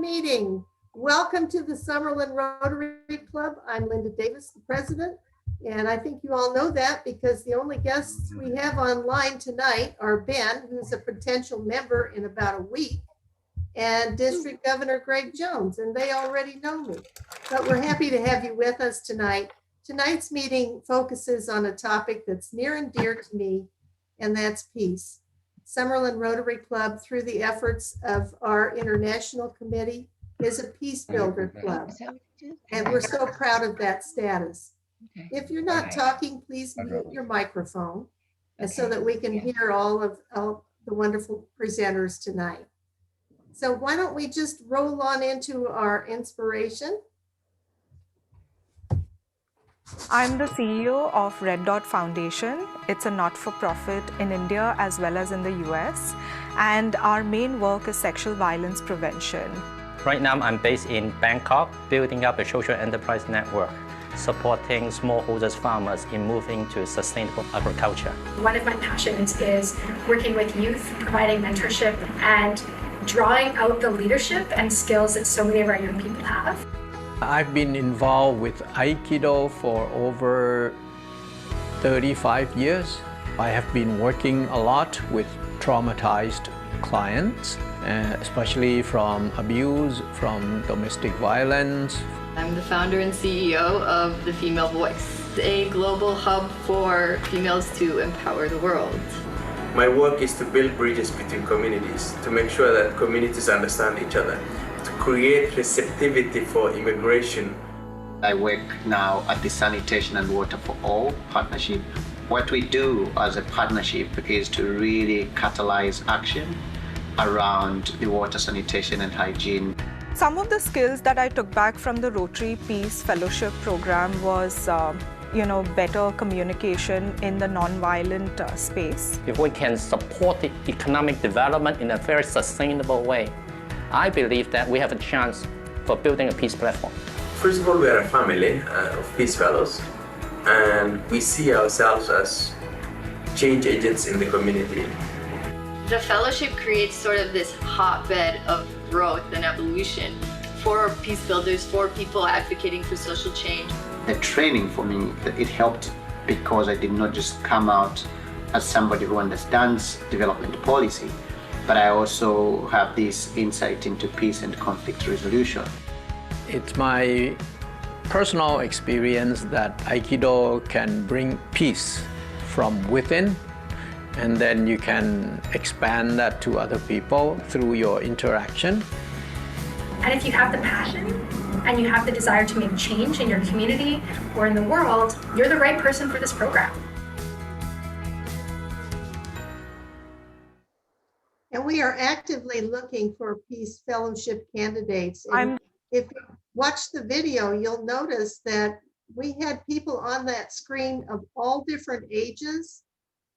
Meeting. Welcome to the Summerlin Rotary Club. I'm Linda Davis, the president, and I think you all know that because the only guests we have online tonight are Ben, who's a potential member in about a week, and District Governor Greg Jones, and they already know me. But we're happy to have you with us tonight. Tonight's meeting focuses on a topic that's near and dear to me, and that's peace. Summerlin Rotary Club, through the efforts of our international committee, is a peace builder club. And we're so proud of that status. If you're not talking, please mute your microphone so that we can hear all the wonderful presenters tonight. So why don't we just roll on into our inspiration? I'm the CEO of Red Dot Foundation. It's a not-for-profit in India as well as in the US. And our main work is sexual violence prevention. Right now, I'm based in Bangkok, building up a social enterprise network, supporting smallholders farmers in moving to sustainable agriculture. One of my passions is working with youth, providing mentorship, and drawing out the leadership and skills that so many of our young people have. I've been involved with Aikido for over 35 years. I have been working a lot with traumatized clients, especially from abuse, from domestic violence. I'm the founder and CEO of The Female Voice, a global hub for females to empower the world. My work is to build bridges between communities, to make sure that communities understand each other, to create receptivity for immigration. I work now at the Sanitation and Water for All partnership. What we do as a partnership is to really catalyze action around the water, sanitation and hygiene. Some of the skills that I took back from the Rotary Peace Fellowship program was better communication in the non-violent space. If we can support the economic development in a very sustainable way, I believe that we have a chance for building a peace platform. First of all, we are a family of Peace Fellows, and we see ourselves as change agents in the community. The fellowship creates sort of this hotbed of growth and evolution for peace builders, for people advocating for social change. The training for me, it helped because I did not just come out as somebody who understands development policy, but I also have this insight into peace and conflict resolution. It's my personal experience that Aikido can bring peace from within, and then you can expand that to other people through your interaction. And if you have the passion and you have the desire to make change in your community or in the world, you're the right person for this program. And we are actively looking for Peace Fellowship candidates. And if you watch the video, you'll notice that we had people on that screen of all different ages,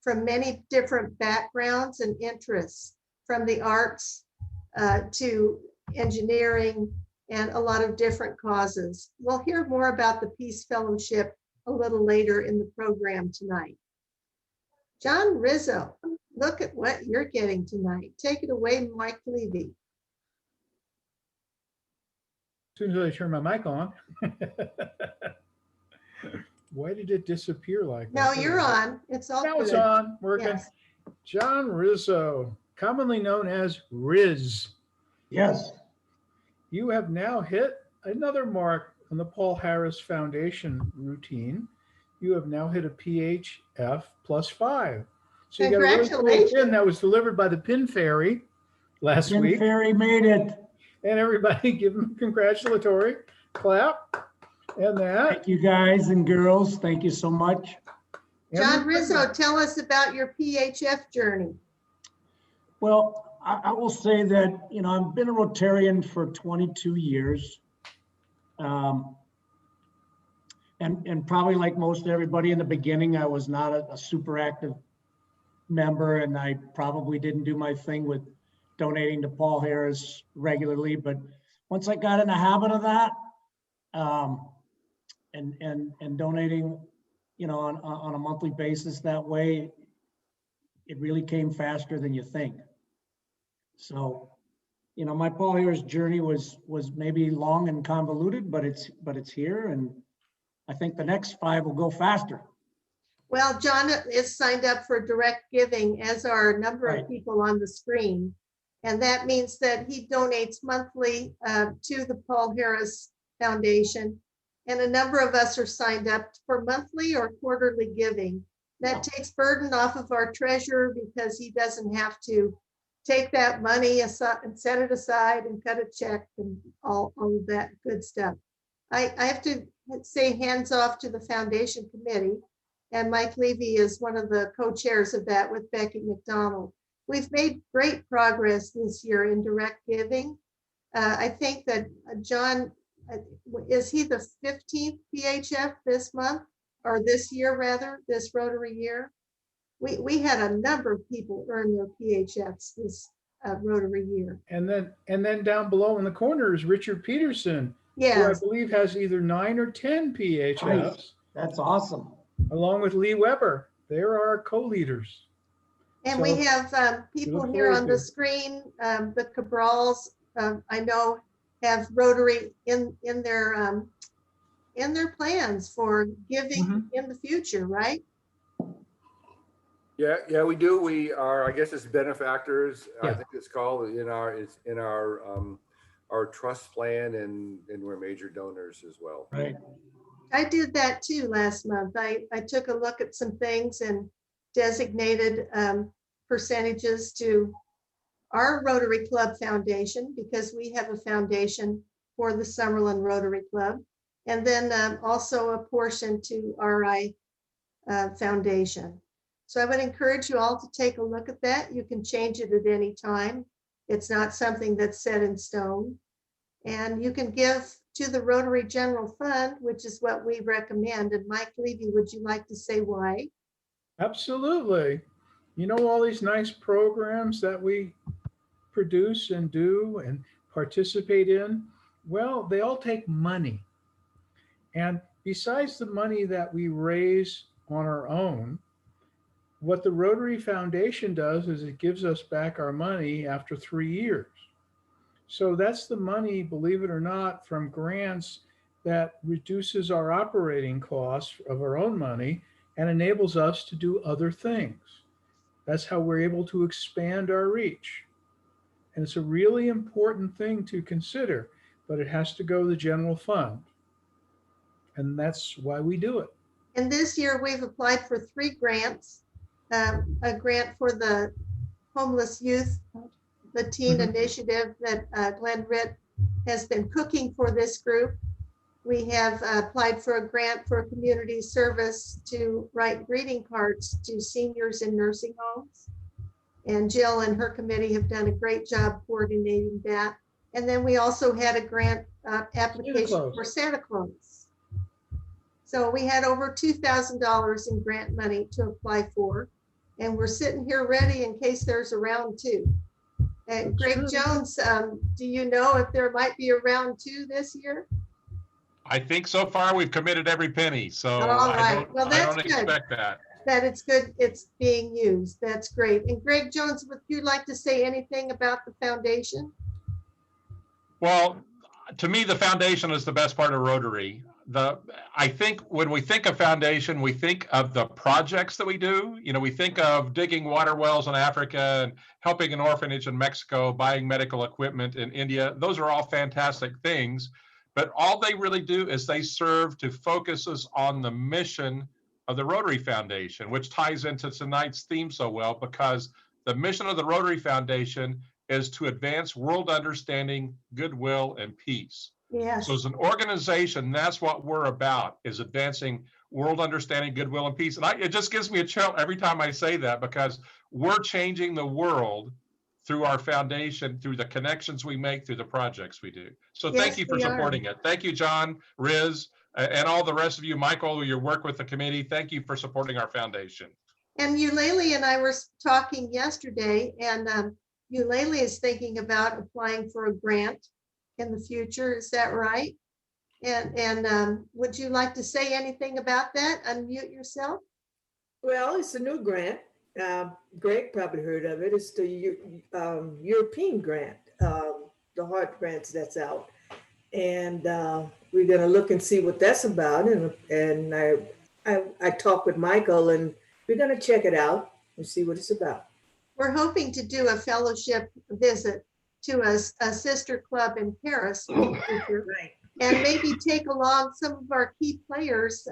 from many different backgrounds and interests, from the arts to engineering and a lot of different causes. We'll hear more about the Peace Fellowship a little later in the program tonight. John Rizzo, look at what you're getting tonight. Take it away, Mike Levy. As soon as I turn my mic on. Why did it disappear like that? No, you're on. It's all now good. It's on, working. Yes. John Rizzo, commonly known as Riz. Yes. You have now hit another mark on the Paul Harris Foundation routine. You have now hit a PHF +5. So you got a really cool pin that was delivered by the Pin Fairy last week. Pin Fairy made it. And everybody give them a congratulatory clap. And that. Thank you guys and girls. Thank you so much. John Rizzo, tell us about your PHF journey. Well, I will say that, I've been a Rotarian for 22 years. And probably like most everybody in the beginning, I was not a super active member, and I probably didn't do my thing with donating to Paul Harris regularly. But once I got in the habit of that, and donating, on a monthly basis that way, it really came faster than you think. So you know, my Paul Harris journey was maybe long and convoluted, but it's here, and I think the next 5 will go faster. Well, John is signed up for direct giving, as are a number Right. of people on the screen. And that means that he donates monthly to the Paul Harris Foundation. And a number of us are signed up for monthly or quarterly giving. That takes burden off of our treasurer because he doesn't have to take that money aside and set it aside and cut a check and all of that good stuff. I have to say hands off to the foundation committee. And Mike Levy is one of the co-chairs of that with Becky McDonald. We've made great progress this year in direct giving. I think that John, is he the 15th PHF this month, or this year rather, this Rotary year? We had a number of people earn their PHFs this Rotary year. And then down below in the corner is Richard Peterson, yes, who I believe has either 9 or 10 PHFs. Nice. That's awesome. Along with Lee Weber. They're our co-leaders. And So, we have people look here forward on the to. screen. The Cabrals, I know, have Rotary in their plans for giving in the future, right? Yeah, we do. We are, I guess it's benefactors. I Yeah. think it's called in our trust plan, and we're major donors as well. Right. I did that too last month. I took a look at some things and designated percentages to our Rotary Club Foundation, because we have a foundation for the Summerlin Rotary Club, and then also a portion to RI Foundation. So I would encourage you all to take a look at that. You can change it at any time. It's not something that's set in stone. And you can give to the Rotary General Fund, which is what we recommend. And Mike Levy, would you like to say why? Absolutely. You know, all these nice programs that we produce and do and participate in, well, they all take money. And besides the money that we raise on our own, what the Rotary Foundation does is it gives us back our money after 3 years. So that's the money, believe it or not, from grants that reduces our operating costs of our own money and enables us to do other things. That's how we're able to expand our reach. And it's a really important thing to consider, but it has to go to the general fund. And that's why we do it. And this year we've applied for 3 grants. A grant for the homeless youth, the teen initiative that Glenn Ritt has been cooking for this group. We have applied for a grant for community service to write greeting cards to seniors in nursing homes. And Jill and her committee have done a great job coordinating that. And then we also had a grant application for Santa Claus. So we had over $2,000 in grant money to apply for. And we're sitting here ready in case there's a round 2. And Greg Jones, do you know if there might be a round 2 this year? I think so far we've committed every penny, so All right. Well, I that's don't good. expect that. That it's good, it's being used. That's great. And Greg Jones, would you like to say anything about the foundation? Well, to me, the foundation is the best part of Rotary. I think when we think of foundation, we think of the projects that we do. You know, we think of digging water wells in Africa and helping an orphanage in Mexico, buying medical equipment in India. Those are all fantastic things, but all they really do is they serve to focus us on the mission of the Rotary Foundation, which ties into tonight's theme so well, because the mission of the Rotary Foundation is to advance world understanding, goodwill, and peace. Yes. So as an organization, that's what we're about, is advancing world understanding, goodwill, and peace. And it just gives me a chill every time I say that, because we're changing the world through our foundation, through the connections we make, through the projects we do. So thank you for supporting it. Thank you, John, Riz, and all the rest of you, Michael, your work with the committee. Thank you for supporting our foundation. And Eulalie and I were talking yesterday, and Eulalie is thinking about applying for a grant in the future. Is that right? And would you like to say anything about that? Unmute yourself. Well, it's a new grant. Greg probably heard of it. It's the European grant. the heart grants that's out. And we're gonna look and see what that's about. And I talked with Michael, and we're gonna check it out and see what it's about. We're hoping to do a fellowship visit to a sister club in Paris in the future, Right. and maybe take along some of our key players,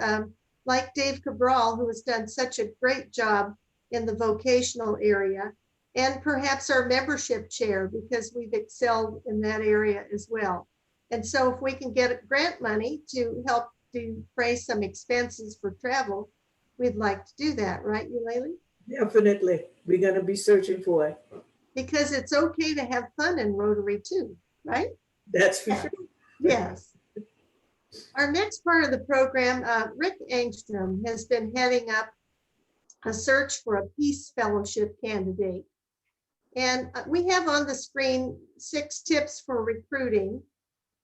like Dave Cabral, who has done such a great job in the vocational area, and perhaps our membership chair, because we've excelled in that area as well. And so if we can get grant money to help defray some expenses for travel, we'd like to do that, right, Eulalie? Definitely. We're gonna be searching for it. Because it's okay to have fun in Rotary too, right? That's for sure. Yes. Our next part of the program, Rick Engstrom has been heading up a search for a Peace Fellowship candidate. And we have on the screen 6 tips for recruiting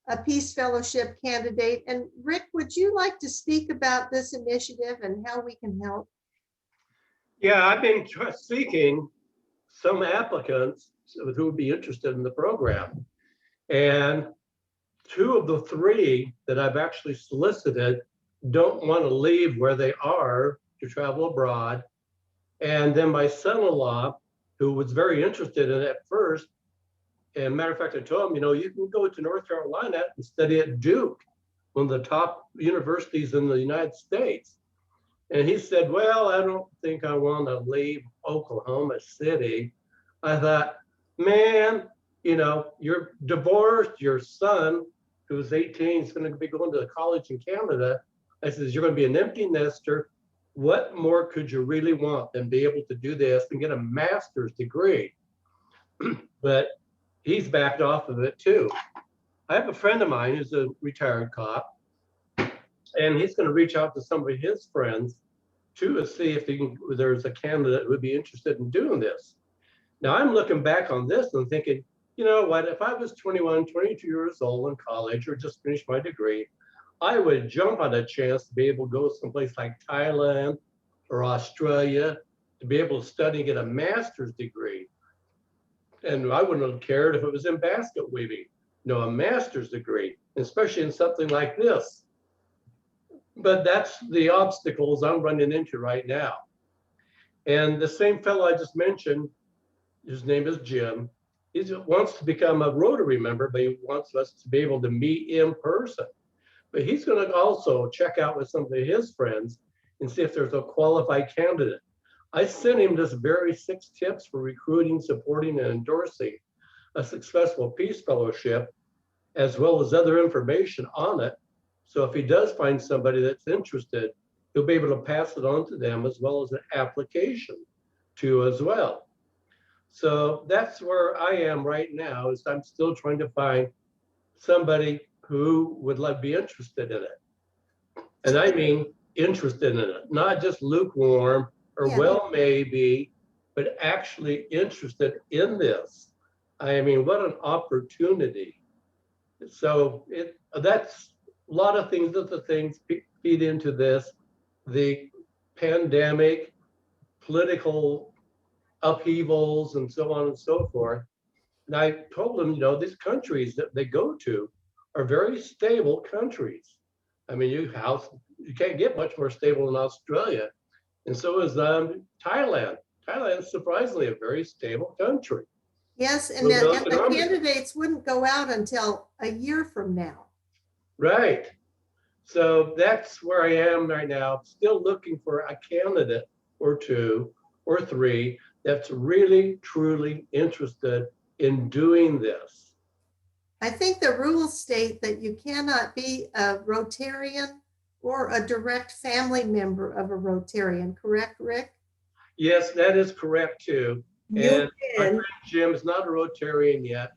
a Peace Fellowship candidate. And Rick, would you like to speak about this initiative and how we can help? Yeah, I've been seeking some applicants who would be interested in the program. And 2 of the 3 that I've actually solicited don't want to leave where they are to travel abroad. And then my son-in-law, who was very interested in it at first, and matter of fact, I told him, you know, you can go to North Carolina and study at Duke, one of the top universities in the United States. And he said, well, I don't think I want to leave Oklahoma City. I thought, man, you know, you're divorced, your son, who's 18, is going to be going to college in Canada. I said, you're going to be an empty nester. What more could you really want than be able to do this and get a master's degree? But he's backed off of it too. I have a friend of mine who's a retired cop, and he's going to reach out to some of his friends to see if there's a candidate who would be interested in doing this. Now I'm looking back on this and thinking, you know what, if I was 21, 22 years old in college or just finished my degree, I would jump on a chance to be able to go someplace like Thailand or Australia to be able to study and get a master's degree. And I wouldn't have cared if it was in basket weaving, you know, a master's degree, especially in something like this. But that's the obstacles I'm running into right now. And the same fellow I just mentioned, his name is Jim. He wants to become a Rotary member, but he wants us to be able to meet in person. But he's going to also check out with some of his friends and see if there's a qualified candidate. I sent him this very 6 tips for recruiting, supporting, and endorsing a successful Peace Fellowship, as well as other information on it. So if he does find somebody that's interested, he'll be able to pass it on to them, as well as an application to as well. So that's where I am right now, is I'm still trying to find somebody who would like be interested in it. And I mean interested in it, not just lukewarm or well, maybe, but actually interested in this. I mean, what an opportunity. So that's a lot of things that the things feed into this, the pandemic, political upheavals, and so on and so forth. And I told them, you know, these countries that they go to are very stable countries. I mean, you can't get much more stable than Australia. And so is Thailand. Thailand is surprisingly a very stable country. Yes, and the candidates wouldn't go out until a year from now. Right. So that's where I am right now, still looking for a candidate or 2 or 3 that's really, truly interested in doing this. I think the rules state that you cannot be a Rotarian or a direct family member of a Rotarian, correct, Rick? Yes, that is correct too. And my friend Jim is not a Rotarian yet.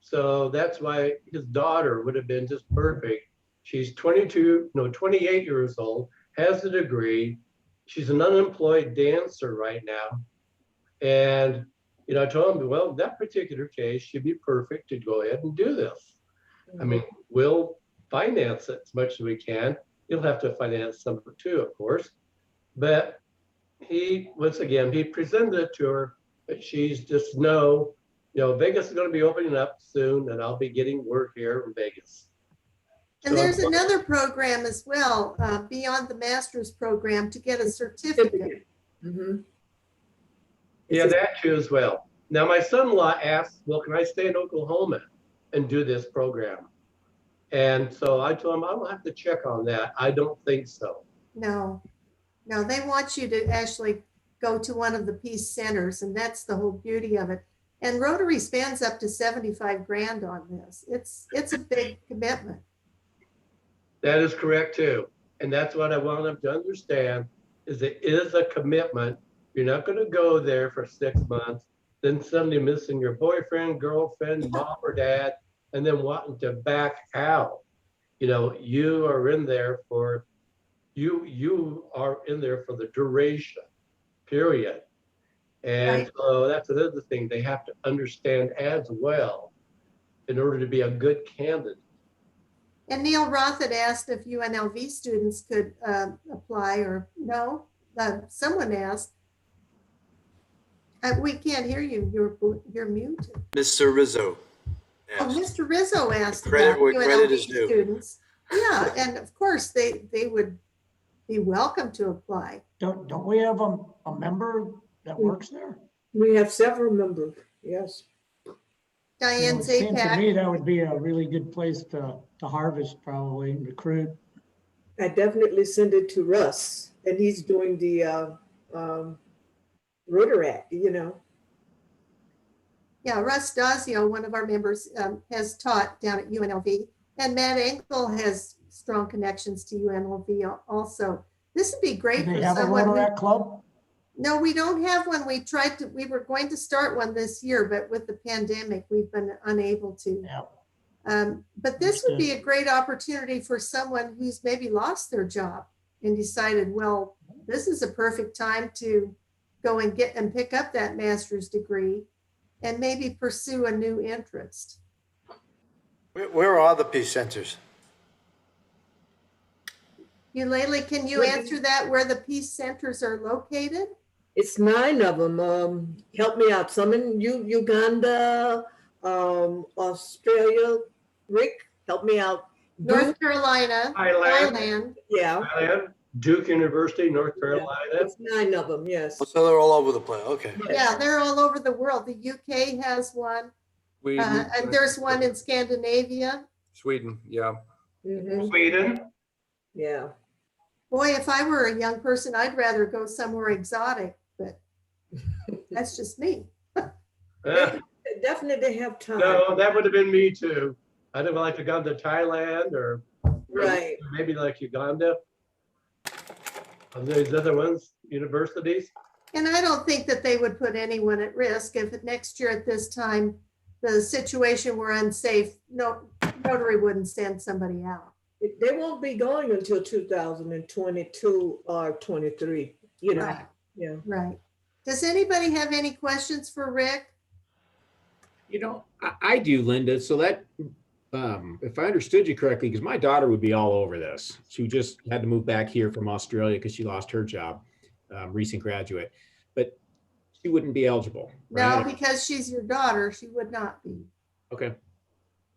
So that's why his daughter would have been just perfect. She's 28 years old, has a degree. She's an unemployed dancer right now. And, you know, I told him, well, that particular case should be perfect to go ahead and do this. I mean, we'll finance it as much as we can. You'll have to finance some of it too, of course. But he, once again, he presented it to her, but she's just no, Vegas is going to be opening up soon, and I'll be getting work here in Vegas. And there's another program as well, beyond the master's program, to get a certificate. Mm-hmm. Yeah, that too as well. Now, my son-in-law asked, well, can I stay in Oklahoma and do this program? And so I told him, I'll have to check on that. I don't think so. No, they want you to actually go to one of the peace centers, and that's the whole beauty of it. And Rotary spends up to 75 grand on this. It's a big commitment. That is correct too. And that's what I want them to understand, is it is a commitment. You're not going to go there for 6 months, then suddenly missing your boyfriend, girlfriend, mom or dad, and then wanting to back out. You are in there for the duration, period. And Right. so that's another thing they have to understand as well in order to be a good candidate. And Neil Roth had asked if UNLV students could apply, or no, someone asked. We can't hear you. You're muted. Mr. Rizzo. Oh, Mr. Rizzo asked Credit about where credit is UNLV due. students. Yeah, and of course they would be welcome to apply. Don't we have a member that works there? We have several members, yes. Diane It seems to me Zapak. that would be a really good place to harvest, probably, and recruit. I definitely send it to Russ, and he's doing the Rotary, Yeah, Russ Dazio, one of our members, has taught down at UNLV, and Matt Engel has strong connections to UNLV also. This would be Do great they for have a someone. Rotary club? No, we don't have one. We were going to start one this year, but with the pandemic, we've been unable to. Yeah. But this would be a great opportunity for someone who's maybe lost their job and decided, well, this is a perfect time to go and pick up that master's degree and maybe pursue a new interest. Where are the peace centers? Eulalie, can you answer that, where the peace centers are located? It's 9 of them. Help me out. Some in Uganda, Australia. Rick, help me out. North Carolina, Thailand. Yeah. Thailand, Duke University, North Carolina. It's 9 of them, yes. So they're all over the place. Okay. Yeah, they're all over the world. The UK has one, and there's one in Scandinavia. Sweden, yeah. Mhm. Sweden. Yeah. Boy, if I were a young person, I'd rather go somewhere exotic, but that's just me. Definitely have time. No, that would have been me too. I'd have liked to go to Thailand or Right. maybe like Uganda. Of these other ones, universities. And I don't think that they would put anyone at risk if next year at this time, the situation were unsafe. No, Rotary wouldn't send somebody out. They won't be going until 2022 or 23, Right. Yeah. Right. Does anybody have any questions for Rick? I do, Linda. So that, if I understood you correctly, because my daughter would be all over this. She just had to move back here from Australia because she lost her job, recent graduate, but she wouldn't be eligible. No, Right? because she's your daughter, she would not be. Okay.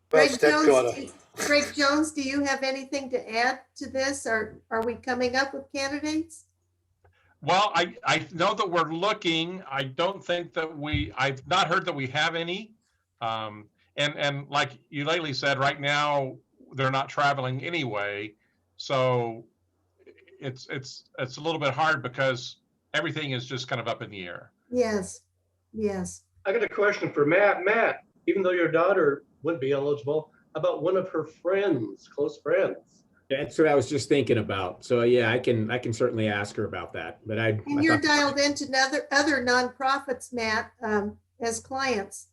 Greg Jones, do you have anything to add to this? Or are we coming up with candidates? Well, I know that we're looking. I don't think that I've not heard that we have any. And like Eulalie said, right now, they're not traveling anyway. So it's a little bit hard because everything is just kind of up in the air. Yes, yes. I got a question for Matt. Matt, even though your daughter wouldn't be eligible, about one of her friends, close friends? That's what I was just thinking about. So yeah, I can certainly ask her about that. But And you're dialed into other nonprofits, Matt, as clients.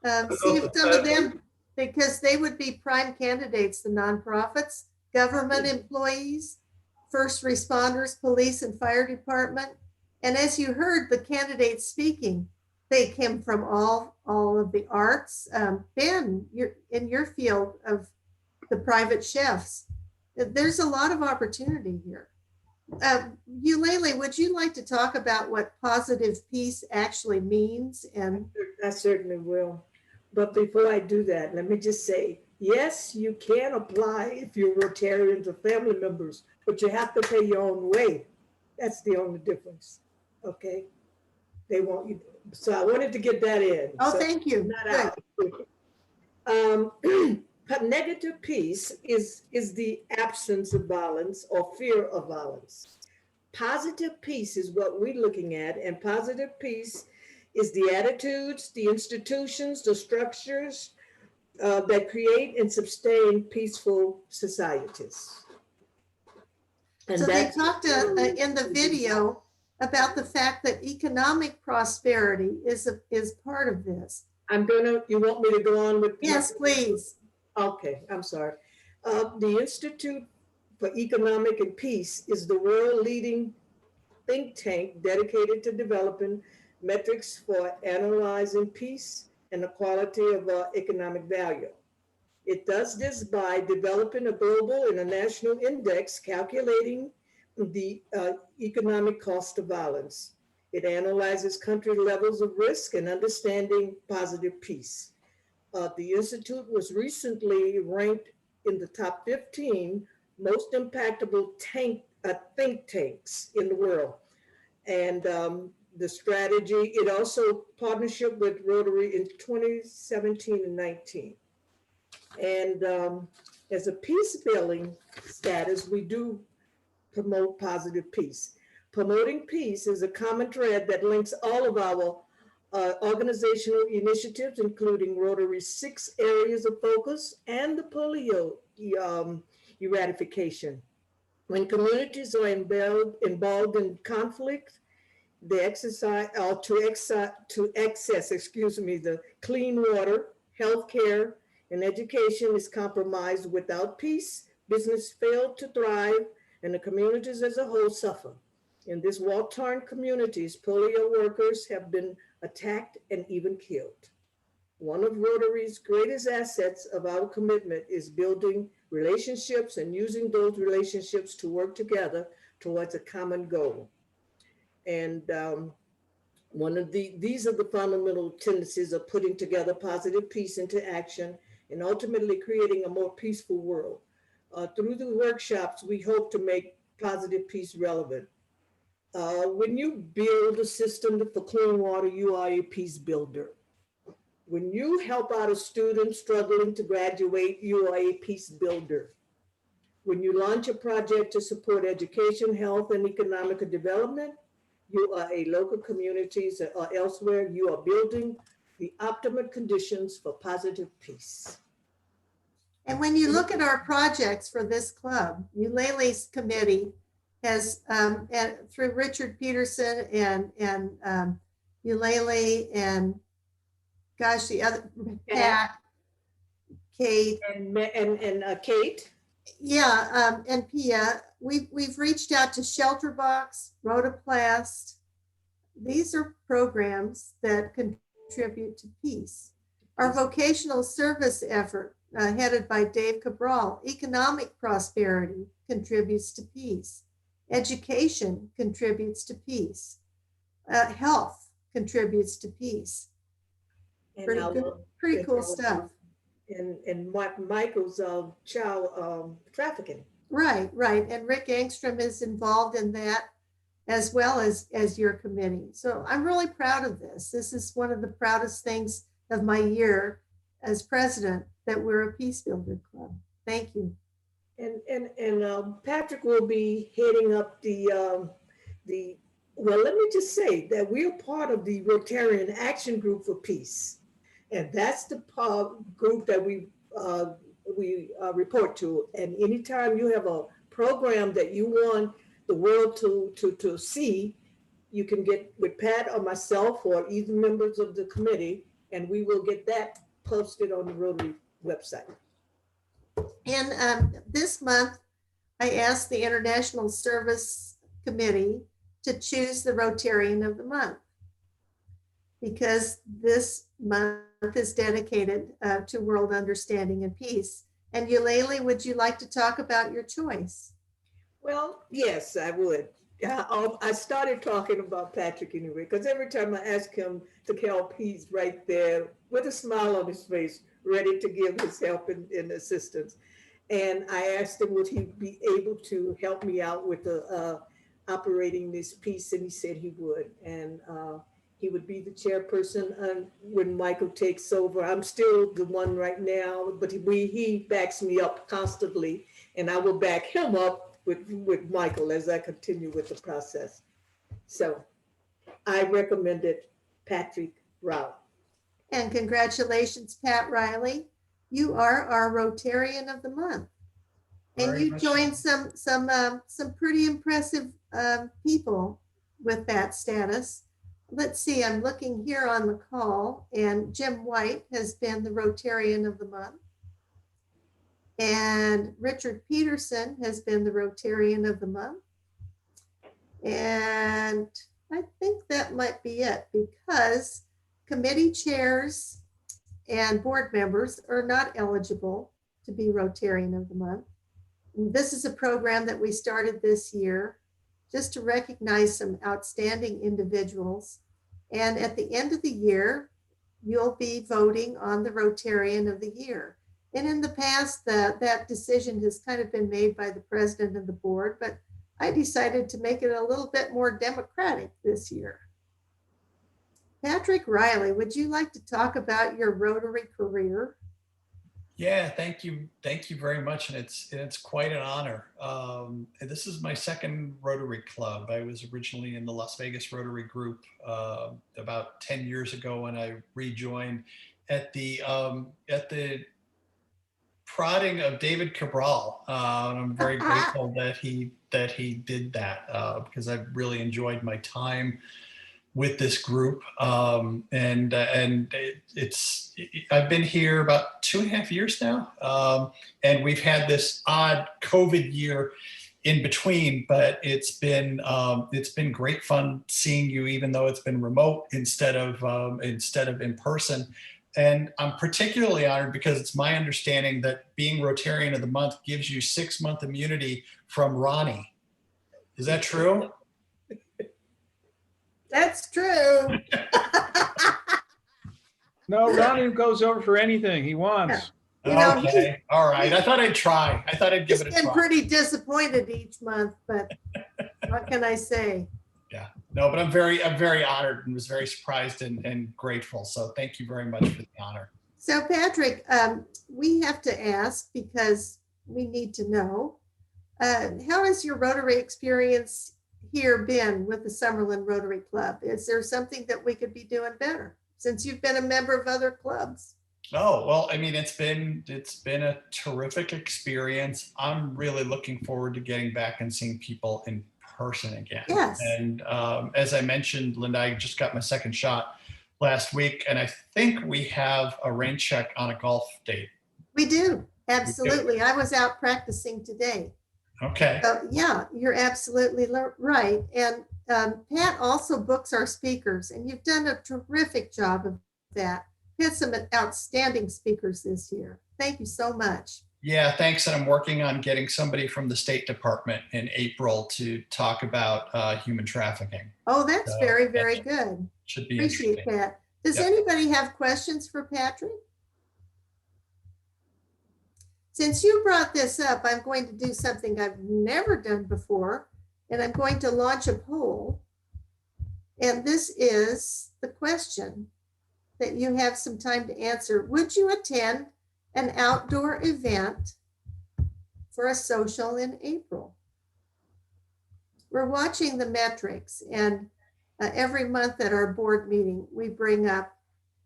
See if some of them, because they would be prime candidates, the nonprofits, government employees, first responders, police and fire department. And as you heard the candidates speaking, they came from all of the arts. Ben, you're in your field of the private chefs. There's a lot of opportunity here. Eulalie, would you like to talk about what positive peace actually means? And I certainly will. But before I do that, let me just say, yes, you can apply if you're Rotarians or family members, but you have to pay your own way. That's the only difference. Okay? They want you. So I wanted to get that in. Oh, So thank you. not Good. out. Negative peace is the absence of violence or fear of violence. Positive peace is what we're looking at, and positive peace is the attitudes, the institutions, the structures that create and sustain peaceful societies. And So they that's talked in the video about the fact that economic prosperity is part of this. You want me to go on with? Yes, please. Okay, I'm sorry. The Institute for Economic and Peace is the world leading think tank dedicated to developing metrics for analyzing peace and the quality of economic value. It does this by developing a global and a national index calculating the economic cost of violence. It analyzes country levels of risk and understanding positive peace. The Institute was recently ranked in the top 15 most impactable think tanks in the world. And the strategy, it also partnership with Rotary in 2017 and 19. And as a peace building status, we do promote positive peace. Promoting peace is a common thread that links all of our organizational initiatives, including Rotary's 6 areas of focus and the polio eradication. When communities are involved in conflict, they exercise to access the clean water, healthcare, and education is compromised. Without peace, business fail to thrive, and the communities as a whole suffer. In these war-torn communities, polio workers have been attacked and even killed. One of Rotary's greatest assets of our commitment is building relationships and using those relationships to work together towards a common goal. And these are the fundamental tendencies of putting together positive peace into action and ultimately creating a more peaceful world. Through the workshops, we hope to make positive peace relevant. When you build a system for clean water, you are a peace builder. When you help out a student struggling to graduate, you are a peace builder. When you launch a project to support education, health, and economic development, you are a local communities or elsewhere, you are building the optimum conditions for positive peace. And when you look at our projects for this club, Eulali's committee has, through Richard Peterson and Eulali and gosh, the other, Pat, Kate. And Kate. Yeah, and Pia, we've reached out to Shelterbox, Rotoplast. These are programs that contribute to peace. Our vocational service effort, headed by Dave Cabral, economic prosperity contributes to peace. Education contributes to peace. Health contributes to peace. Pretty cool stuff. And Michael's child trafficking. Right. And Rick Angstrom is involved in that as well as your committee. So I'm really proud of this. This is one of the proudest things of my year as president, that we're a peace builder club. Thank you. And Patrick will be heading up well, let me just say that we're part of the Rotarian Action Group for Peace. And that's the group that we report to. And anytime you have a program that you want the world to see, you can get with Pat or myself or either members of the committee, and we will get that posted on the Rotary website. And this month, I asked the International Service Committee to choose the Rotarian of the Month, because this month is dedicated to world understanding and peace. And Eulalie, would you like to talk about your choice? Well, yes, I would. I started talking about Patrick anyway, because every time I ask him to help, he's right there with a smile on his face, ready to give his help and assistance. And I asked him, would he be able to help me out with the operating this piece? And he said he would. And he would be the chairperson when Michael takes over. I'm still the one right now, but he backs me up constantly, and I will back him up with Michael as I continue with the process. So I recommended Patrick Rao. And congratulations, Pat Riley. You are our Rotarian of the Month. And you joined some pretty impressive people with that status. Let's see, I'm looking here on the call, and Jim White has been the Rotarian of the Month. And Richard Peterson has been the Rotarian of the Month. And I think that might be it, because committee chairs and board members are not eligible to be Rotarian of the Month. And this is a program that we started this year just to recognize some outstanding individuals. And at the end of the year, you'll be voting on the Rotarian of the Year. And in the past, that decision has kind of been made by the president of the board, but I decided to make it a little bit more democratic this year. Patrick Riley, would you like to talk about your Rotary career? Yeah, thank you. Thank you very much. And it's quite an honor. This is my second Rotary Club. I was originally in the Las Vegas Rotary Group about 10 years ago, and I rejoined at the prodding of David Cabral. And I'm very grateful that he did that because I've really enjoyed my time with this group. I've been here about 2.5 years now. And we've had this odd COVID year in between, but it's been great fun seeing you, even though it's been remote instead of in person. And I'm particularly honored because it's my understanding that being Rotarian of the Month gives you 6-month immunity from Ronnie. Is that true? That's true. No, Ronnie goes over for anything he wants. You know, okay, all right. I thought I'd try. I thought I'd give it a try. He's been pretty disappointed each month, but what can I say? Yeah, no, but I'm very honored and was very surprised and grateful. So thank you very much for the honor. So Patrick, we have to ask because we need to know, how has your Rotary experience here been with the Summerlin Rotary Club? Is there something that we could be doing better since you've been a member of other clubs? Oh, well, I mean, it's been a terrific experience. I'm really looking forward to getting back and seeing people in person again. Yes. And as I mentioned, Linda, I just got my second shot last week, and I think we have a rain check on a golf date. We do. Absolutely. I was out practicing today. Okay. Yeah, you're absolutely right. And Pat also books our speakers, and you've done a terrific job of that. We had some outstanding speakers this year. Thank you so much. Yeah, thanks. And I'm working on getting somebody from the State Department in April to talk about human trafficking. Oh, that's very, very good. Should be Appreciate that. Does anybody have questions for Patrick? Since you brought this up, I'm going to do something I've never done before, and I'm going to launch a poll. And this is the question that you have some time to answer. Would you attend an outdoor event for a social in April? We're watching the metrics, and every month at our board meeting, we bring up,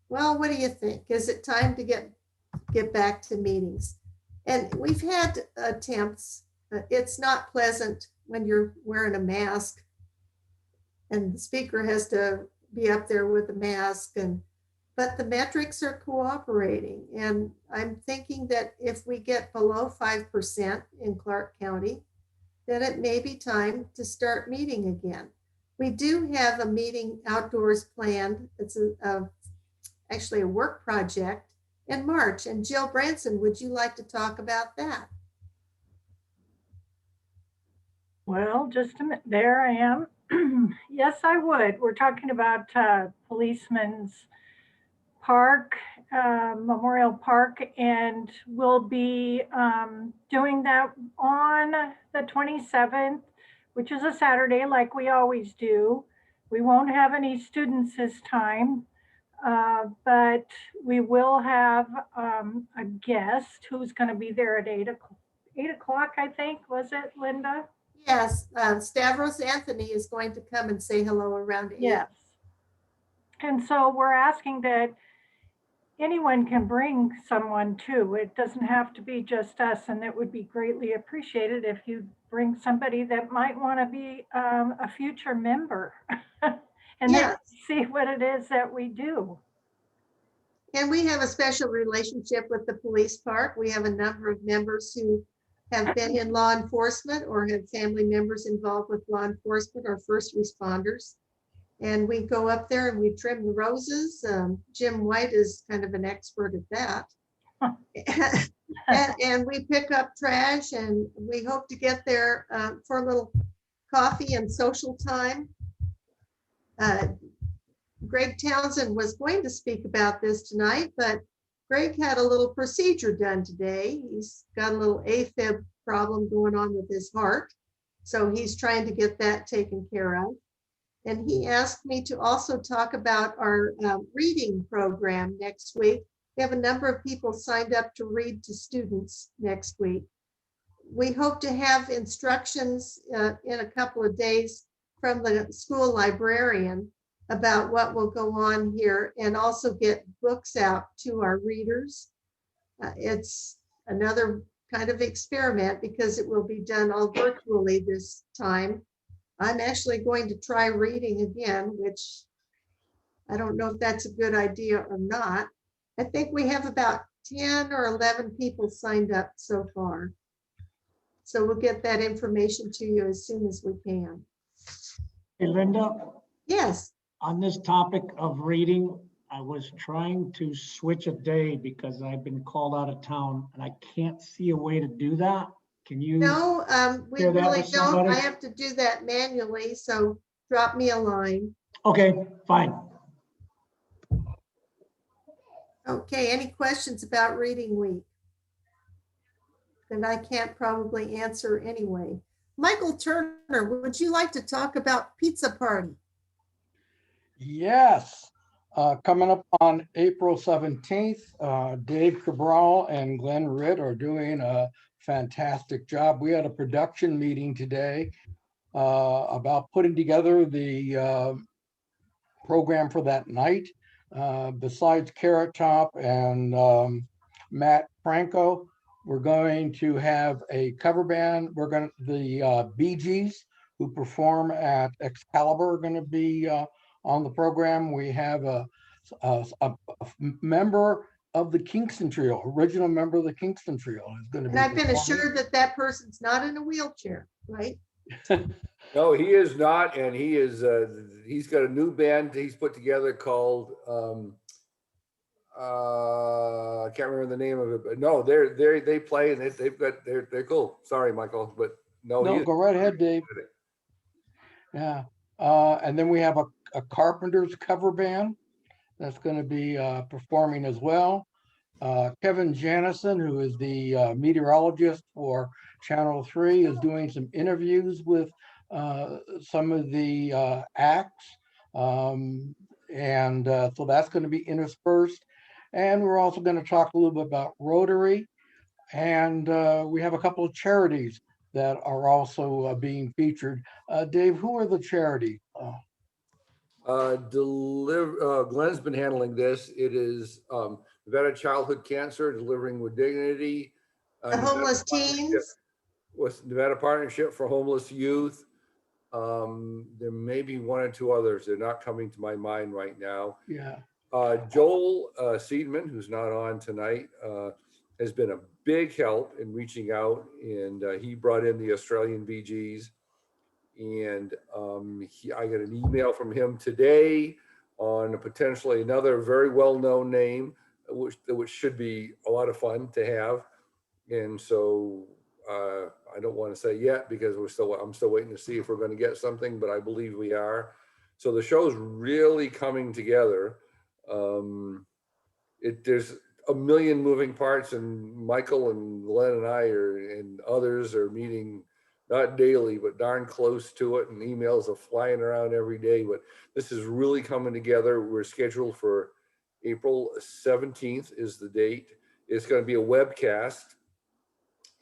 well, what do you think? Is it time to get back to meetings? And we've had attempts. It's not pleasant when you're wearing a mask and the speaker has to be up there with a mask, but the metrics are cooperating. And I'm thinking that if we get below 5% in Clark County, then it may be time to start meeting again. We do have a meeting outdoors planned. It's actually a work project in March. And Jill Branson, would you like to talk about that? Well, just a minute. There I am. Yes, I would. We're talking about Policeman's Park Memorial Park, and we'll be doing that on the 27th, which is a Saturday, like we always do. We won't have any students this time, but we will have a guest who's going to be there at 8 o'clock, I think. Was it, Linda? Yes, Stavros Anthony is going to come and say hello around 8. Yes. And so we're asking that anyone can bring someone too. It doesn't have to be just us, and it would be greatly appreciated if you bring somebody that might want to be a future member and then see what it is that we do. And we have a special relationship with the police park. We have a number of members who have been in law enforcement or have family members involved with law enforcement or first responders. And we go up there and we trim the roses. Jim White is kind of an expert at that. and we pick up trash, and we hope to get there for a little coffee and social time. Greg Townsend was going to speak about this tonight, but Greg had a little procedure done today. He's got a little AFib problem going on with his heart. So he's trying to get that taken care of. And he asked me to also talk about our reading program next week. We have a number of people signed up to read to students next week. We hope to have instructions in a couple of days from the school librarian about what will go on here, and also get books out to our readers. It's another kind of experiment because it will be done all virtually this time. I'm actually going to try reading again, which I don't know if that's a good idea or not. I think we have about 10 or 11 people signed up so far. So we'll get that information to you as soon as we can. Hey, Linda? Yes. On this topic of reading, I was trying to switch a day because I've been called out of town and I can't see a way to do that. Can you? No, we really don't. I have to do that manually, so drop me a line. Okay, fine. Okay, any questions about reading week? That I can't probably answer anyway. Michael Turner, would you like to talk about Pizza Party? Yes, coming up on April 17th, Dave Cabral and Glenn Ritt are doing a fantastic job. We had a production meeting today about putting together the program for that night. Besides Carrot Top and Matt Franco, we're going to have a cover band. The Bee Gees, who perform at Excalibur, are going to be on the program. We have a member of the Kingston Trio, original member of the Kingston Trio is going to be. And I've been assured that that person's not in a wheelchair, right? No, he is not, and he is. He's got a new band he's put together called. I can't remember the name of it, but no, they play and they're cool. Sorry, Michael, but no. Go right ahead, Dave. Yeah, and then we have a Carpenters cover band that's going to be performing as well. Kevin Janison, who is the meteorologist for Channel 3, is doing some interviews with some of the acts. So that's going to be interspersed. And we're also going to talk a little bit about Rotary. And we have a couple of charities that are also being featured. Dave, who are the charities? Glenn's been handling this. It is Nevada Childhood Cancer, Delivering with Dignity. The Homeless Teens. With Nevada Partnership for Homeless Youth. There may be one or two others. They're not coming to my mind right now. Yeah. Joel Seidman, who's not on tonight, has been a big help in reaching out, and he brought in the Australian Bee Gees. And I got an email from him today on potentially another very well-known name, which should be a lot of fun to have. And so I don't want to say yet because I'm still waiting to see if we're going to get something, but I believe we are. So the show's really coming together. there's a million moving parts, and Michael and Glenn and I and others are meeting not daily, but darn close to it. And emails are flying around every day, but this is really coming together. We're scheduled for April 17th is the date. It's going to be a webcast,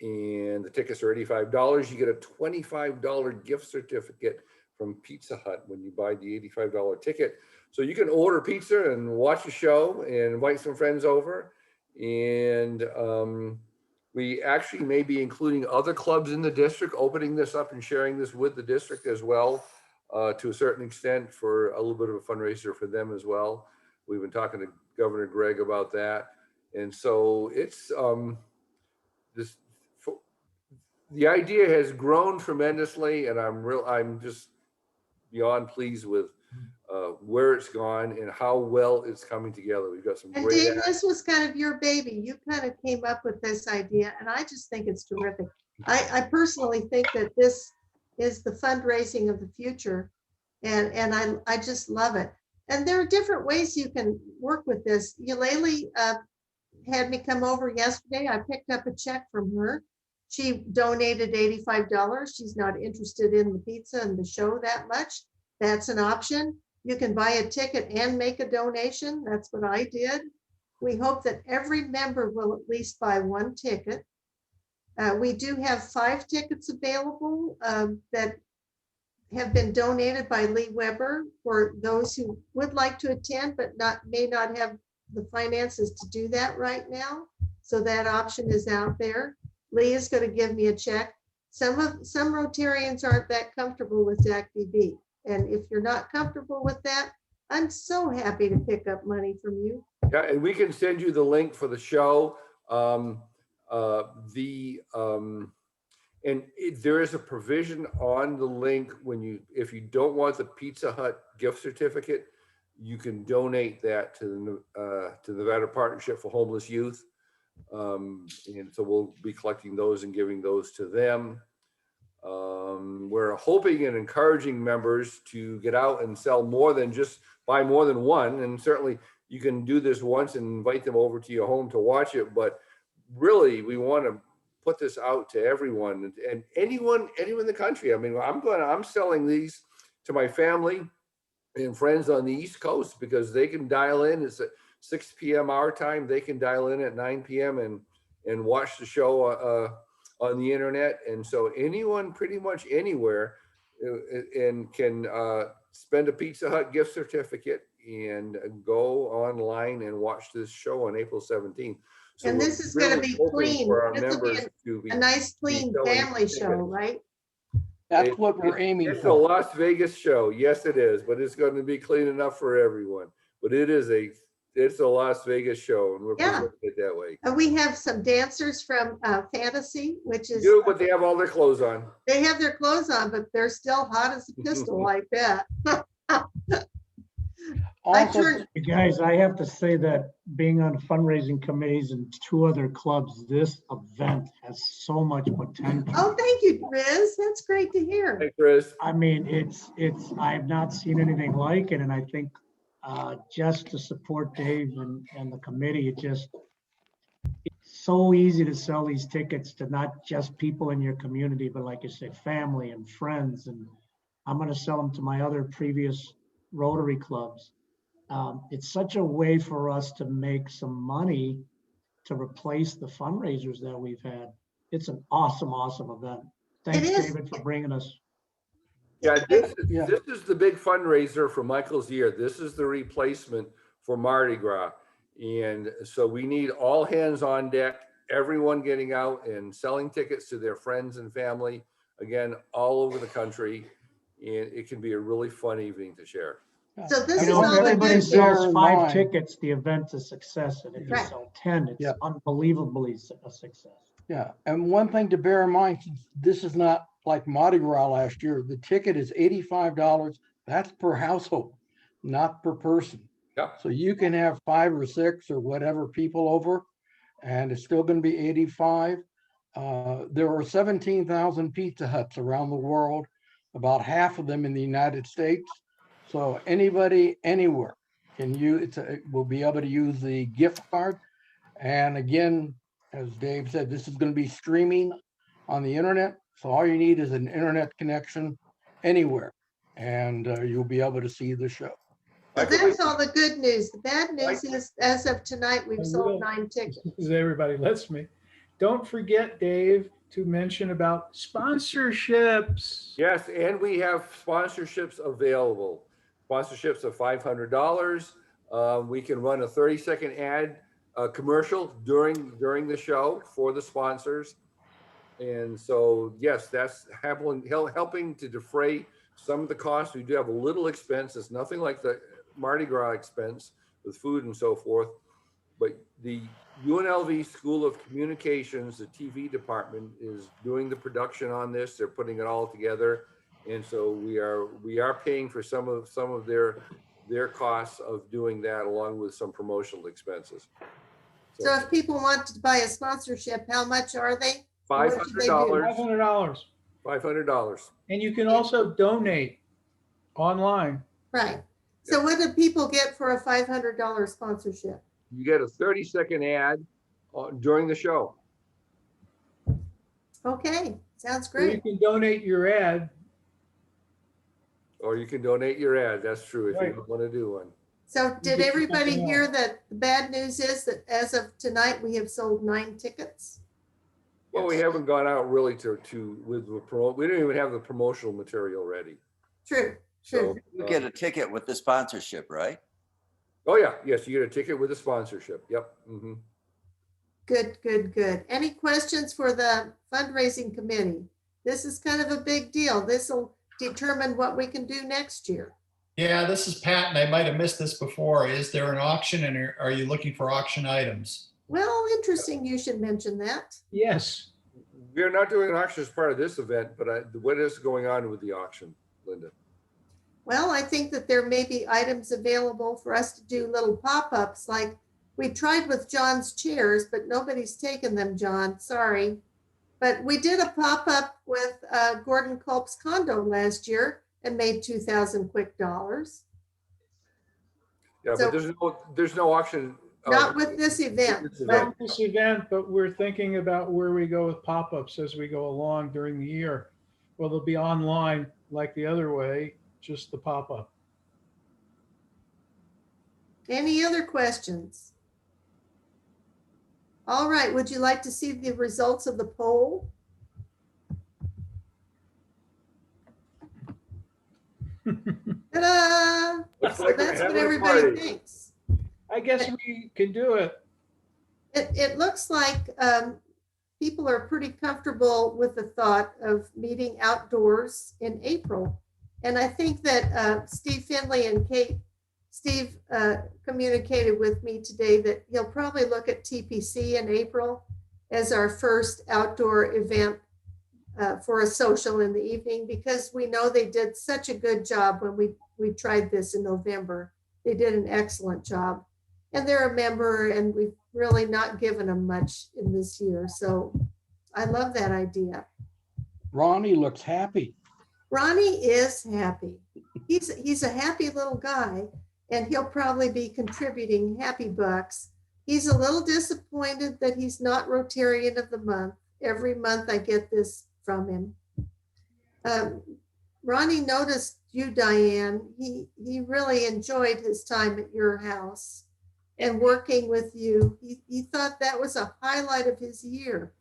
and the tickets are $85. You get a $25 gift certificate from Pizza Hut when you buy the $85 ticket. So you can order pizza and watch a show and invite some friends over. And we actually may be including other clubs in the district, opening this up and sharing this with the district as well, to a certain extent, for a little bit of a fundraiser for them as well. We've been talking to Governor Greg about that. And so it's the idea has grown tremendously, and I'm just beyond pleased with where it's gone and how well it's coming together. We've got some And great. Dave, this was kind of your baby. You kind of came up with this idea, and I just think it's terrific. I personally think that this is the fundraising of the future, and I just love it. And there are different ways you can work with this. Eulalie had me come over yesterday. I picked up a check from her. She donated $85. She's not interested in the pizza and the show that much. That's an option. You can buy a ticket and make a donation. That's what I did. We hope that every member will at least buy one ticket. We do have 5 tickets available that have been donated by Lee Weber for those who would like to attend, but may not have the finances to do that right now. So that option is out there. Lee is going to give me a check. Some Rotarians aren't that comfortable with DAC-BB. And if you're not comfortable with that, I'm so happy to pick up money from you. Yeah, and we can send you the link for the show. There is a provision on the link if you don't want the Pizza Hut gift certificate, you can donate that to the Nevada Partnership for Homeless Youth. And so we'll be collecting those and giving those to them. We're hoping and encouraging members to get out and sell buy more than one. And certainly you can do this once and invite them over to your home to watch it. But really, we want to put this out to everyone and anyone in the country. I mean, I'm selling these to my family and friends on the East Coast because they can dial in. It's at 6 p.m. our time. They can dial in at 9 p.m. and watch the show on the internet. And so anyone pretty much anywhere and can spend a Pizza Hut gift certificate and go online and watch this show on April 17th. So and this is going to be clean. This will be a nice, clean family show, right? That's what we're aiming for. It's a Las Vegas show. Yes, it is, but it's going to be clean enough for everyone. But it's a Las Vegas show, and we're presenting it that way. We have some dancers from Fantasy, which is. But they have all their clothes on. They have their clothes on, but they're still hot as a pistol, I bet. Guys, I have to say that being on fundraising committees and 2 other clubs, this event has so much potential. Oh, thank you, Riz. That's great to hear. Thanks, Riz. I mean, I have not seen anything like it, and I think just to support Dave and the committee, it's so easy to sell these tickets to not just people in your community, but like you said, family and friends. And I'm going to sell them to my other previous Rotary clubs. It's such a way for us to make some money to replace the fundraisers that we've had. It's an awesome, awesome event. Thanks, David, for bringing us. Yeah, this is the big fundraiser for Michael's year. This is the replacement for Mardi Gras. And so we need all hands on deck, everyone getting out and selling tickets to their friends and family, again, all over the country. And it can be a really fun evening to share. So this is if all everybody sells 5 mind. tickets, the event's a success. And if you sell 10, it's unbelievably a success. Yeah, and one thing to bear in mind, since this is not like Mardi Gras last year, the ticket is $85. That's per household, not per person. Yeah. So you can have 5 or 6 or whatever people over, and it's still going to be $85. There are 17,000 Pizza Huts around the world, about half of them in the United States. So anybody, anywhere will be able to use the gift card. And again, as Dave said, this is going to be streaming on the internet. So all you need is an internet connection anywhere, and you'll be able to see the show. So that's all the good news. The bad news is, as of tonight, we've sold 9 tickets. As everybody lets me. Don't forget, Dave, to mention about sponsorships. Yes, and we have sponsorships available. Sponsorships of $500. We can run a 30-second ad commercial during the show for the sponsors. And so, yes, that's helping to defray some of the costs. We do have a little expense. It's nothing like the Mardi Gras expense with food and so forth. But the UNLV School of Communications, the TV department, is doing the production on this. They're putting it all together. And so we are paying for some of their costs of doing that, along with some promotional expenses. So if people want to buy a sponsorship, how much are they? $500. $500. $500. And you can also donate online. Right. So what do people get for a $500 sponsorship? You get a 30-second ad during the show. Okay, sounds Or you great. can donate your ad. Or you can donate your ad. That's true, if Right. you don't want to do one. So did get everybody something hear else. that the bad news is that as of tonight, we have sold 9 tickets? Well, we haven't gone out really with the promote. We don't even have the promotional material ready. True, So, You get a ticket with the sponsorship, right? oh yeah, yes, you get a ticket with a sponsorship. Yep. Mhm. Good, good, good. Any questions for the fundraising committee? This is kind of a big deal. This will determine what we can do next year. Yeah, this is Pat, and I might have missed this before. Is there an auction, and are you looking for auction items? Well, interesting, you should mention that. Yes. We're not doing an auction as part of this event, but what is going on with the auction, Linda? Well, I think that there may be items available for us to do little pop-ups, like we tried with John's chairs, but nobody's taken them, John, sorry. But we did a pop-up with Gordon Culp's condo last year and made 2,000 quick dollars. Yeah, So- but there's no auction. Not with this event. This event. Not this event, but we're thinking about where we go with pop-ups as we go along during the year. Well, they'll be online like the other way, just the pop-up. Any other questions? All right, would you like to see the results of the poll? Ta-da! Looks So like we're that's what having a everybody party. thinks. I guess we can do it. It looks like people are pretty comfortable with the thought of meeting outdoors in April. And I think that Steve Finley and Steve communicated with me today that he'll probably look at TPC in April as our first outdoor event for a social in the evening, because we know they did such a good job when we tried this in November. They did an excellent job. And they're a member, and we've really not given them much in this year. So I love that idea. Ronnie looks happy. Ronnie is happy. He's a happy little guy, and he'll probably be contributing happy bucks. He's a little disappointed that he's not Rotarian of the Month. Every month I get this from him. Ronnie noticed you, Diane. He really enjoyed his time at your house and working with you. He thought that was a highlight of his year.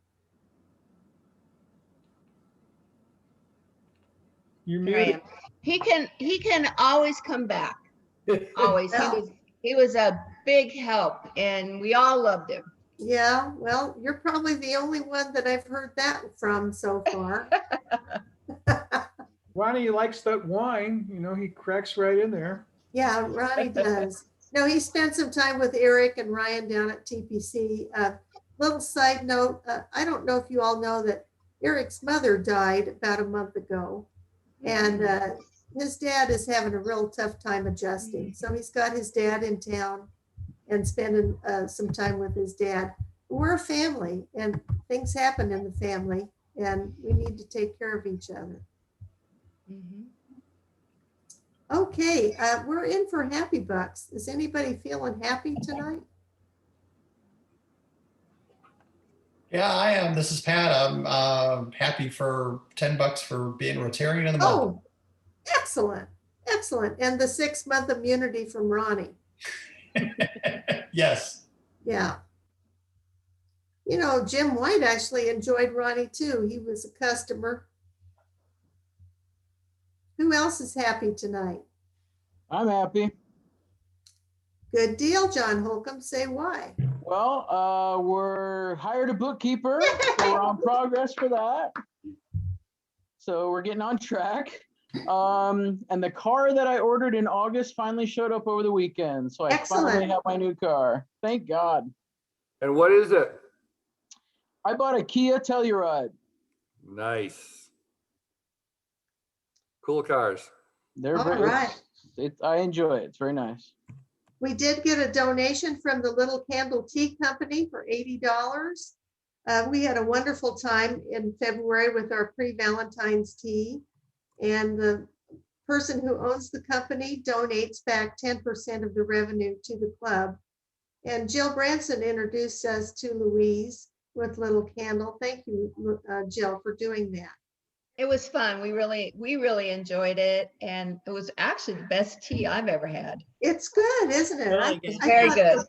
You're Right. muted. He can always come back. Always. Well. He was a big help, and we all loved him. Yeah, well, you're probably the only one that I've heard that from so far. Ronnie likes that wine. You know, he cracks right in there. Yeah, Ronnie does. No, he spent some time with Eric and Ryan down at TPC. Little side note, I don't know if you all know that Eric's mother died about a month ago. And his dad is having a real tough time adjusting. So he's got his dad in town and spending some time with his dad. We're a family, and things happen in the family, and we need to take care of each other. Okay, we're in for Happy Bucks. Is anybody feeling happy tonight? Yeah, I am. This is Pat. I'm happy for $10 for being Rotarian of the month. Oh, excellent, excellent. And the 6-month immunity from Ronnie. Yes. Yeah. You know, Jim White actually enjoyed Ronnie too. He was a customer. Who else is happy tonight? I'm happy. Good deal, John Holcomb. Say why. Well, we're hired a bookkeeper, so we're on progress for that. So we're getting on track. And the car that I ordered in August finally showed up over the weekend. So I finally have my new car. Thank God. And what is it? I bought a Kia Telluride. Nice. Cool cars. They're All very, right. I enjoy it. It's very nice. We did get a donation from the Little Candle Tea Company for $80. We had a wonderful time in February with our pre-Valentine's tea. And the person who owns the company donates back 10% of the revenue to the club. And Jill Branson introduced us to Louise with Little Candle. Thank you, Jill, for doing that. It was fun. We really enjoyed it. And it was actually the best tea I've ever had. It's good, isn't it? It's very good.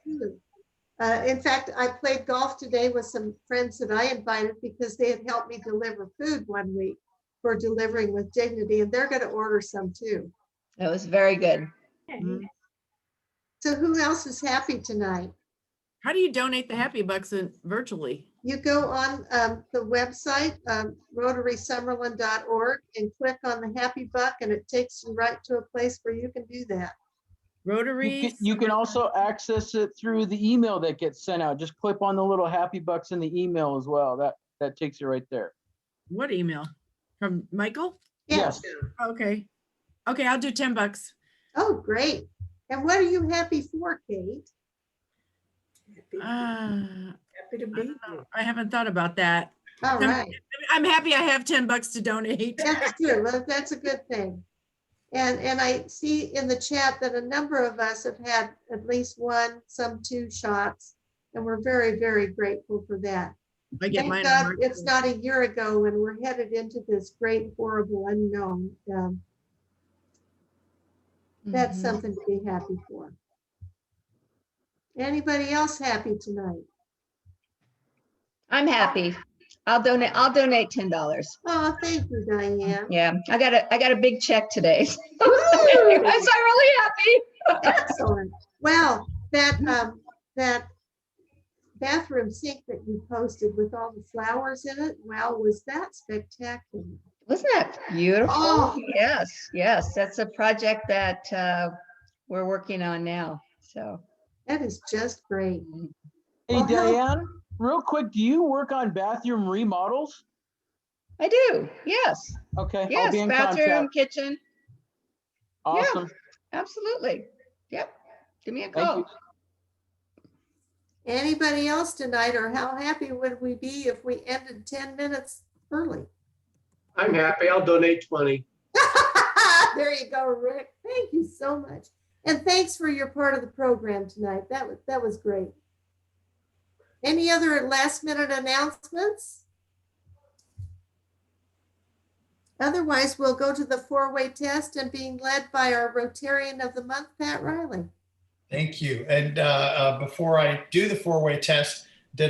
In fact, I played golf today with some friends that I invited because they had helped me deliver food one week for Delivering with Dignity, and they're going to order some too. It was very good. So who else is happy tonight? How do you donate the Happy Bucks virtually? You go on the website, rotarysummerlin.org, and click on the Happy Buck, and it takes you right to a place where you can do that. Rotary. You can also access it through the email that gets sent out. Just click on the little Happy Bucks in the email as well. That takes you right there. What email? From Michael? Yes. Okay. Okay, I'll do $10. Oh, great. And what are you happy for, Kate? Happy to be here. I haven't thought about that. All right. I'm happy I have $10 to donate. That's good. Well, that's a good thing. And I see in the chat that a number of us have had at least one, some 2 shots, and we're very, very grateful for that. Thank God it's not a year ago and we're headed into this great, horrible unknown. That's something to be happy for. Anybody else happy tonight? I'm happy. I'll donate $10. Oh, thank you, Diane. Yeah, I got a big check today. So I'm really happy. Excellent. Well, that bathroom sink that you posted with all the flowers in it, wow, was that spectacular. Wasn't that beautiful? Oh. Yes. That's a project that we're working on now. So that is just great. Hey, Diane, real quick, do you work on bathroom remodels? I do. Yes. Okay. Yes. I'll be in Bathroom, contact. kitchen. Awesome. Yeah, absolutely. Yep. Give me a Thank call. you. Anybody else tonight, or how happy would we be if we ended 10 minutes early? I'm happy. I'll donate 20. There you go, Rick. Thank you so much. And thanks for your part of the program tonight. That was great. Any other last minute announcements? Otherwise, we'll go to the 4-way test and being led by our Rotarian of the Month, Pat Riley. Thank you. And before I do the 4-way test, I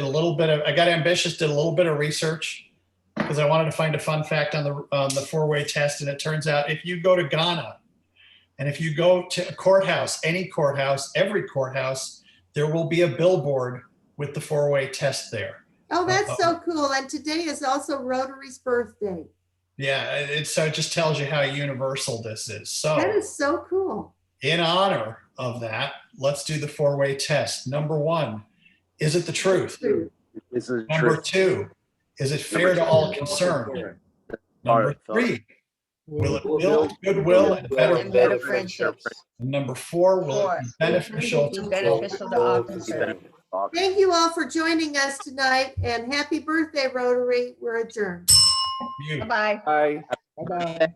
got ambitious, did a little bit of research because I wanted to find a fun fact on the 4-way test. And it turns out if you go to Ghana and if you go to a courthouse, any courthouse, every courthouse, there will be a billboard with the 4-way test there. Oh, that's so cool. And today is also Rotary's birthday. Yeah, so it just tells you how universal this is. So that is so cool. In honor of that, let's do the 4-way test. Number 1, is it the truth? Number 2, is it fair to all concerned? Number 3, will it build goodwill and better friendships? And number 4, will it be beneficial to all concerned? Thank you all for joining us tonight, and happy birthday, Rotary. We're adjourned. Bye-bye. Bye. Bye-bye.